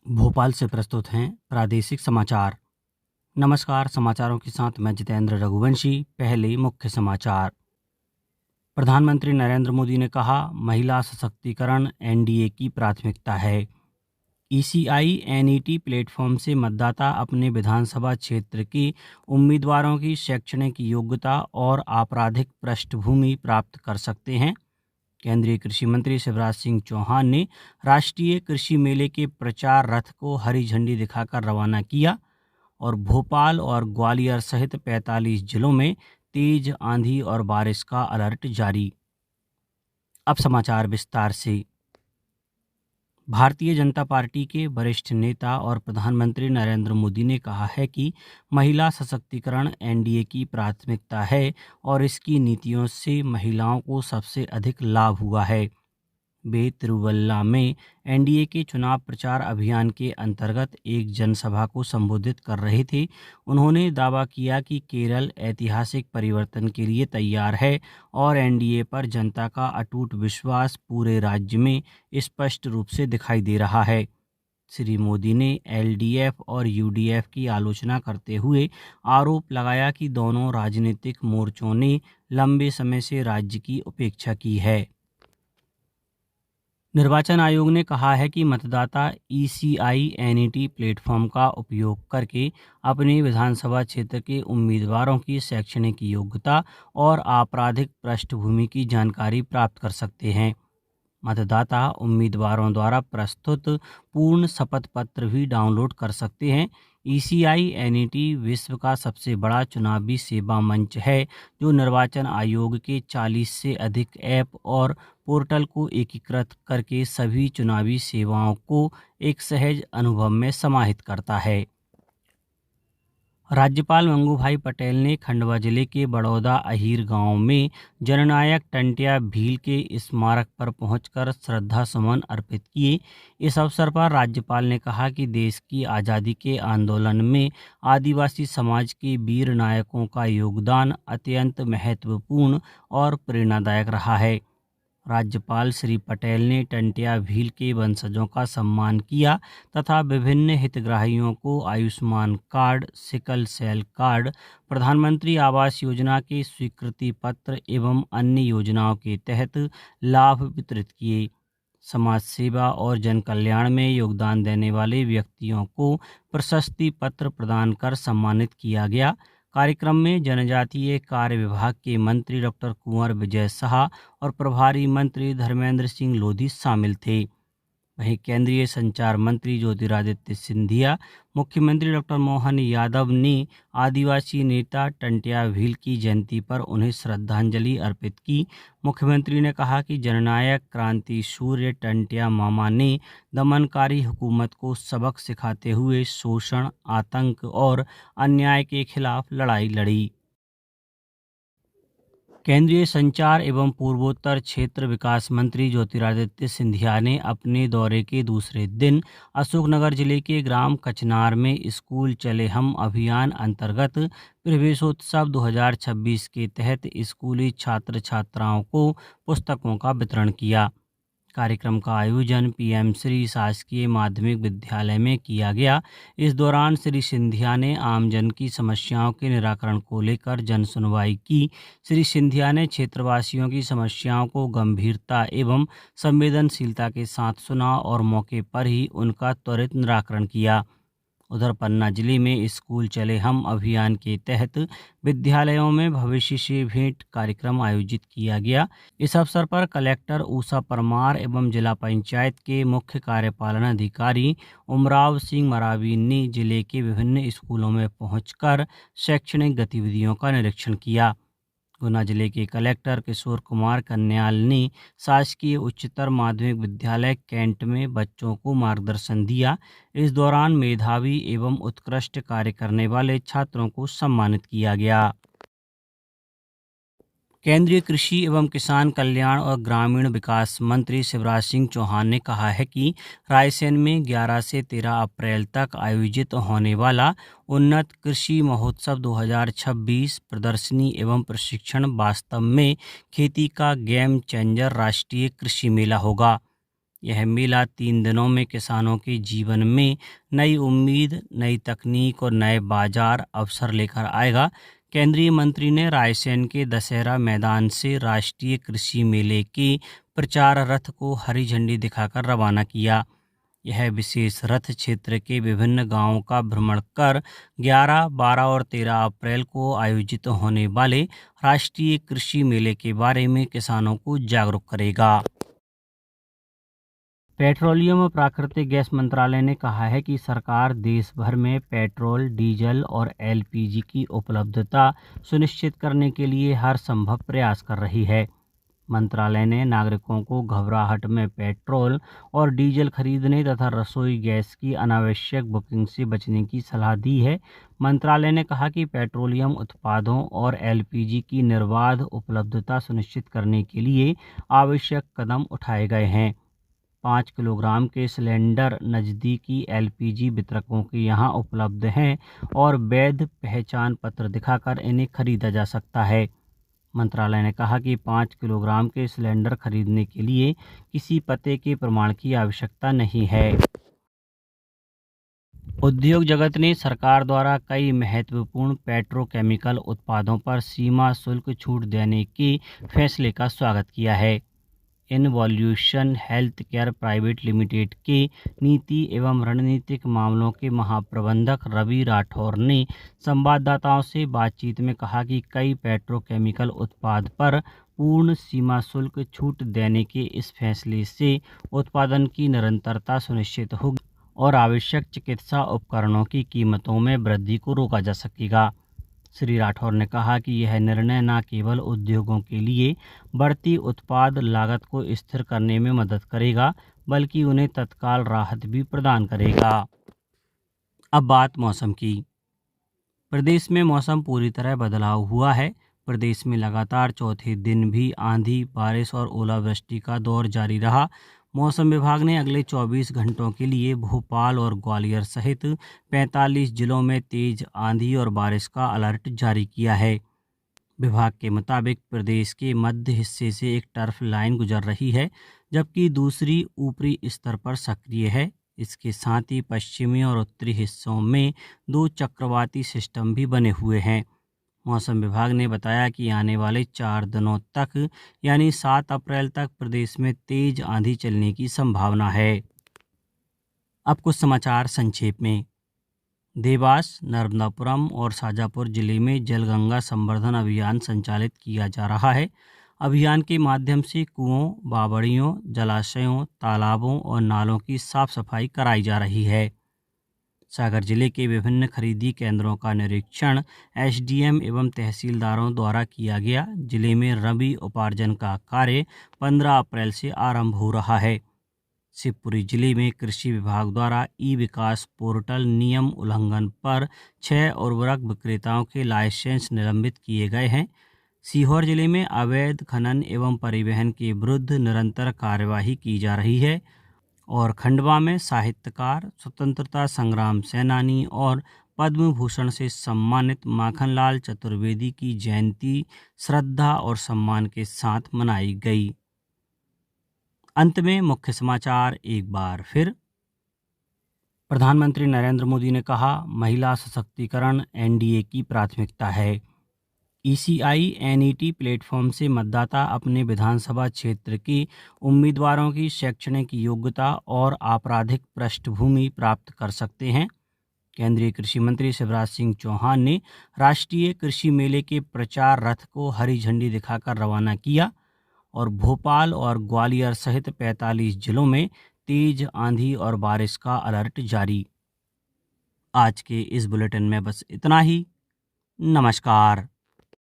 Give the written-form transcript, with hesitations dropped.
भोपाल से प्रस्तुत हैं प्रादेशिक समाचार। नमस्कार, समाचारों के साथ मैं जितेंद्र रघुवंशी। पहले मुख्य समाचार। प्रधानमंत्री नरेंद्र मोदी ने कहा, महिला सशक्तिकरण एनडीए की प्राथमिकता है। ईसीआई एनईटी प्लेटफॉर्म से मतदाता अपने विधानसभा क्षेत्र के उम्मीदवारों की शैक्षणिक योग्यता और आपराधिक पृष्ठभूमि प्राप्त कर सकते हैं। केंद्रीय कृषि मंत्री शिवराज सिंह चौहान ने राष्ट्रीय कृषि मेले के प्रचार रथ को हरी झंडी दिखाकर रवाना किया और भोपाल और ग्वालियर सहित 45 जिलों में तेज आंधी और बारिश का अलर्ट जारी। अब समाचार विस्तार से। भारतीय जनता पार्टी के वरिष्ठ नेता और प्रधानमंत्री नरेंद्र मोदी ने कहा है कि महिला सशक्तिकरण एनडीए की प्राथमिकता है और इसकी नीतियों से महिलाओं को सबसे अधिक लाभ हुआ है। वे तिरुवल्ला में एनडीए के चुनाव प्रचार अभियान के अंतर्गत एक जनसभा को संबोधित कर रहे थे। उन्होंने दावा किया कि केरल ऐतिहासिक परिवर्तन के लिए तैयार है और एनडीए पर जनता का अटूट विश्वास पूरे राज्य में स्पष्ट रूप से दिखाई दे रहा है। श्री मोदी ने एलडीएफ और यूडीएफ की आलोचना करते हुए आरोप लगाया कि दोनों राजनीतिक मोर्चों ने लंबे समय से राज्य की उपेक्षा की है। निर्वाचन आयोग ने कहा है कि मतदाता ईसीआई एनईटी प्लेटफॉर्म का उपयोग करके अपने विधानसभा क्षेत्र के उम्मीदवारों की शैक्षणिक योग्यता और आपराधिक पृष्ठभूमि की जानकारी प्राप्त कर सकते हैं। मतदाता उम्मीदवारों द्वारा प्रस्तुत पूर्ण शपथ पत्र भी डाउनलोड कर सकते हैं। ईसीआई एनईटी विश्व का सबसे बड़ा चुनावी सेवा मंच है, जो निर्वाचन आयोग के 40 से अधिक ऐप और पोर्टल को एकीकृत करके सभी चुनावी सेवाओं को एक सहज अनुभव में समाहित करता है। राज्यपाल मंगूभाई पटेल ने खंडवा जिले के बड़ौदा अहीर गांव में जननायक टंट्या भील के स्मारक पर पहुंचकर श्रद्धा सुमन अर्पित किए। इस अवसर पर राज्यपाल ने कहा कि देश की आज़ादी के आंदोलन में आदिवासी समाज के वीर नायकों का योगदान अत्यंत महत्वपूर्ण और प्रेरणादायक रहा है। राज्यपाल श्री पटेल ने टंट्या भील के वंशजों का सम्मान किया तथा विभिन्न हितग्राहियों को Ayushman card, sickle cell card, Pradhan Mantri Awas योजना के स्वीकृति पत्र एवं अन्य योजनाओं के तहत लाभ वितरित किए। समाज सेवा और जन कल्याण में योगदान देने वाले व्यक्तियों को प्रशस्ति पत्र प्रदान कर सम्मानित किया गया। कार्यक्रम में जनजातीय कार्य विभाग के मंत्री डॉक्टर कुंवर विजय शाह और प्रभारी मंत्री धर्मेंद्र सिंह लोधी शामिल थे। वहीं केंद्रीय संचार मंत्री ज्योतिरादित्य सिंधिया, मुख्यमंत्री डॉक्टर मोहन यादव ने आदिवासी नेता टंट्या भील की जयंती पर उन्हें श्रद्धांजलि अर्पित की। मुख्यमंत्री ने कहा कि जननायक क्रांति सूर्य टंट्या मामा ने दमनकारी हुकूमत को सबक सिखाते हुए शोषण, आतंक और अन्याय के खिलाफ लड़ाई लड़ी। केंद्रीय संचार एवं पूर्वोत्तर क्षेत्र विकास मंत्री ज्योतिरादित्य सिंधिया ने अपने दौरे के दूसरे दिन अशोकनगर जिले के ग्राम कचनार में स्कूल चले हम अभियान अंतर्गत प्रवेशोत्सव 2026 के तहत स्कूली छात्र छात्राओं को पुस्तकों का वितरण किया। कार्यक्रम का आयोजन पीएम श्री शासकीय माध्यमिक विद्यालय में किया गया। इस दौरान श्री सिंधिया ने आमजन की समस्याओं के निराकरण को लेकर जन सुनवाई की। श्री सिंधिया ने क्षेत्रवासियों की समस्याओं को गंभीरता एवं संवेदनशीलता के साथ सुना और मौके पर ही उनका त्वरित निराकरण किया। उधर पन्ना जिले में स्कूल चले हम अभियान के तहत विद्यालयों में भविष्य से भेंट कार्यक्रम आयोजित किया गया। इस अवसर पर कलेक्टर ऊषा परमार एवं जिला पंचायत के मुख्य कार्यपालन अधिकारी उमराव सिंह मरावी ने जिले के विभिन्न स्कूलों में पहुंचकर शैक्षणिक गतिविधियों का निरीक्षण किया। गुना जिले के कलेक्टर किशोर कुमार कन्याल ने शासकीय उच्चतर माध्यमिक विद्यालय कैंट में बच्चों को मार्गदर्शन दिया। इस दौरान मेधावी एवं उत्कृष्ट कार्य करने वाले छात्रों को सम्मानित किया गया। केंद्रीय कृषि एवं किसान कल्याण और ग्रामीण विकास मंत्री शिवराज सिंह चौहान ने कहा है कि रायसेन में 11 से 13 अप्रैल तक आयोजित होने वाला उन्नत कृषि महोत्सव 2026 प्रदर्शनी एवं प्रशिक्षण वास्तव में खेती का गेम चेंजर राष्ट्रीय कृषि मेला होगा। यह मेला 3 दिनों में किसानों के जीवन में नई उम्मीद, नई तकनीक और नए बाजार अवसर लेकर आएगा। केंद्रीय मंत्री ने रायसेन के दशहरा मैदान से राष्ट्रीय कृषि मेले के प्रचार रथ को हरी झंडी दिखाकर रवाना किया। यह विशेष रथ क्षेत्र के विभिन्न गांवों का भ्रमण कर 11, 12 और 13 अप्रैल को आयोजित होने वाले राष्ट्रीय कृषि मेले के बारे में किसानों को जागरूक करेगा। पेट्रोलियम और प्राकृतिक गैस मंत्रालय ने कहा है कि सरकार देश भर में पेट्रोल, डीजल और एलपीजी की उपलब्धता सुनिश्चित करने के लिए हर संभव प्रयास कर रही है। मंत्रालय ने नागरिकों को घबराहट में पेट्रोल और डीजल खरीदने तथा रसोई गैस की अनावश्यक बुकिंग से बचने की सलाह दी है। मंत्रालय ने कहा कि पेट्रोलियम उत्पादों और एलपीजी की निर्बाध उपलब्धता सुनिश्चित करने के लिए आवश्यक कदम उठाए गए हैं। 5 किलोग्राम के सिलेंडर नज़दीकी एलपीजी वितरकों के यहाँ उपलब्ध हैं और वैध पहचान पत्र दिखाकर इन्हें खरीदा जा सकता है। मंत्रालय ने कहा कि 5 किलोग्राम के सिलेंडर खरीदने के लिए किसी पते के प्रमाण की आवश्यकता नहीं है। उद्योग जगत ने सरकार द्वारा कई महत्वपूर्ण पेट्रोकेमिकल उत्पादों पर सीमा शुल्क छूट देने के फैसले का स्वागत किया है। इनवॉल्यूशन हेल्थ केयर प्राइवेट लिमिटेड के नीति एवं रणनीतिक मामलों के महाप्रबंधक रवि राठौर ने संवाददाताओं से बातचीत में कहा कि कई पेट्रोकेमिकल उत्पाद पर पूर्ण सीमा शुल्क छूट देने के इस फैसले से उत्पादन की निरंतरता सुनिश्चित होगी और आवश्यक चिकित्सा उपकरणों की कीमतों में वृद्धि को रोका जा सकेगा। श्री राठौर ने कहा कि यह निर्णय न केवल उद्योगों के लिए बढ़ती उत्पाद लागत को स्थिर करने में मदद करेगा, बल्कि उन्हें तत्काल राहत भी प्रदान करेगा। अब बात मौसम की। प्रदेश में मौसम पूरी तरह बदलाव हुआ है। प्रदेश में लगातार चौथे दिन भी आंधी, बारिश और ओलावृष्टि का दौर जारी रहा। मौसम विभाग ने अगले 24 घंटों के लिए भोपाल और ग्वालियर सहित 45 जिलों में तेज आंधी और बारिश का अलर्ट जारी किया है। विभाग के मुताबिक प्रदेश के मध्य हिस्से से एक टर्फ लाइन गुजर रही है, जबकि दूसरी ऊपरी स्तर पर सक्रिय है। इसके साथ ही पश्चिमी और उत्तरी हिस्सों में 2 चक्रवाती सिस्टम भी बने हुए हैं। मौसम विभाग ने बताया कि आने वाले 4 दिनों तक यानी 7 अप्रैल तक प्रदेश में तेज आंधी चलने की संभावना है। अब कुछ समाचार संक्षेप में। देवास, नर्मदापुरम और शाजापुर जिले में जलगंगा संवर्धन अभियान संचालित किया जा रहा है। अभियान के माध्यम से कुओं, बावड़ियों, जलाशयों, तालाबों और नालों की साफ सफाई कराई जा रही है। सागर जिले के विभिन्न खरीदी केंद्रों का निरीक्षण एसडीएम एवं तहसीलदारों द्वारा किया गया। जिले में रबी उपार्जन का कार्य 15 अप्रैल से आरंभ हो रहा है। शिवपुरी जिले में कृषि विभाग द्वारा ई विकास पोर्टल नियम उल्लंघन पर 6 उर्वरक विक्रेताओं के लाइसेंस निलंबित किए गए हैं। सीहोर जिले में अवैध खनन एवं परिवहन के विरुद्ध निरंतर कार्यवाही की जा रही है और खंडवा में साहित्यकार, स्वतंत्रता संग्राम सेनानी और पद्म भूषण से सम्मानित माखनलाल चतुर्वेदी की जयंती श्रद्धा और सम्मान के साथ मनाई गई। अंत में मुख्य समाचार एक बार फिर। प्रधानमंत्री नरेंद्र मोदी ने कहा, महिला सशक्तिकरण एनडीए की प्राथमिकता है। ईसीआई एनईटी प्लेटफॉर्म से मतदाता अपने विधानसभा क्षेत्र के उम्मीदवारों की शैक्षणिक योग्यता और आपराधिक पृष्ठभूमि प्राप्त कर सकते हैं। केंद्रीय कृषि मंत्री शिवराज सिंह चौहान ने राष्ट्रीय कृषि मेले के प्रचार रथ को हरी झंडी दिखाकर रवाना किया और भोपाल और ग्वालियर सहित 45 जिलों में तेज आंधी और बारिश का अलर्ट जारी। आज के इस बुलेटिन में बस इतना ही। नमस्कार।